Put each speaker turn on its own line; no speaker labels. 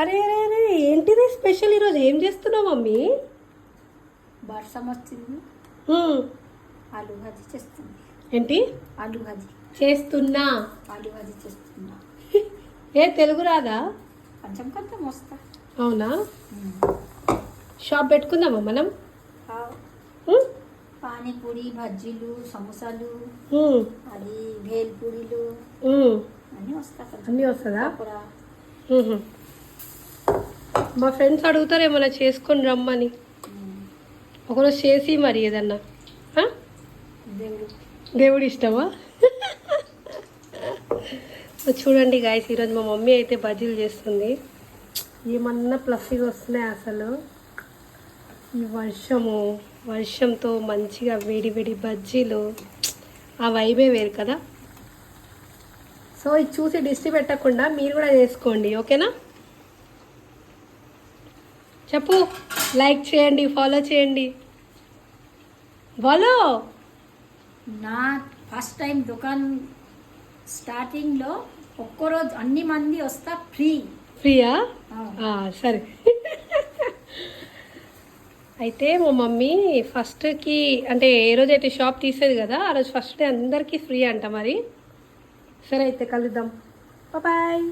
అరే అరే అరే ఏంటిది స్పెషల్ ఈరోజు ఏం చేస్తున్నావు మమ్మీ?
వర్షం వచ్చింది, ఆలు భాజీ చేస్తుంది.
ఏంటి
ఆలు భాజీ
చేస్తున్నా?
ఆలు భాజీ చేస్తున్నా.
ఏ తెలుగు రాదా?
కొంచెం కొంచెం వస్తా.
అవునా? షాప్ పెట్టుకుందామా మనం?
పానీపూరి, బజ్జీలు, సమోసాలు, అది భేల్పూరీలు అన్నీ వస్తా.
అన్నీ వస్తుందా?
కూడా
మా ఫ్రెండ్స్ అడుగుతారు ఏమన్నా చేసుకొని రమ్మని. ఒకరోజు చేసి మరి ఏదన్నా. దేవుడు ఇష్టమా? చూడండి గాయస్, ఈరోజు మా మమ్మీ అయితే బజ్జీలు చేస్తుంది. ఏమన్నా ప్లస్గా వస్తున్నాయి అసలు. ఈ వర్షంతో మంచిగా వేడి వేడి బజ్జీలు, ఆ వైబే వేరు కదా. సో ఇది చూసి డిస్ట్రీ పెట్టకుండా మీరు కూడా చేసుకోండి, ఓకేనా? చెప్పు, లైక్ చేయండి, ఫాలో చేయండి. ఫాలో.
నా ఫస్ట్ టైం దుకాన్ స్టార్టింగ్లో ఒక్కరోజు అన్ని మంది వస్తా
ఫ్రీయా? సరే. అయితే మా మమ్మీ ఫస్ట్కి అంటే ఏ రోజు అయితే షాప్ తీసేది కదా ఆ రోజు ఫస్ట్ డే అందరికీ ఫ్రీ అంట మరి. సరే అయితే కలుద్దాం, బాయ్.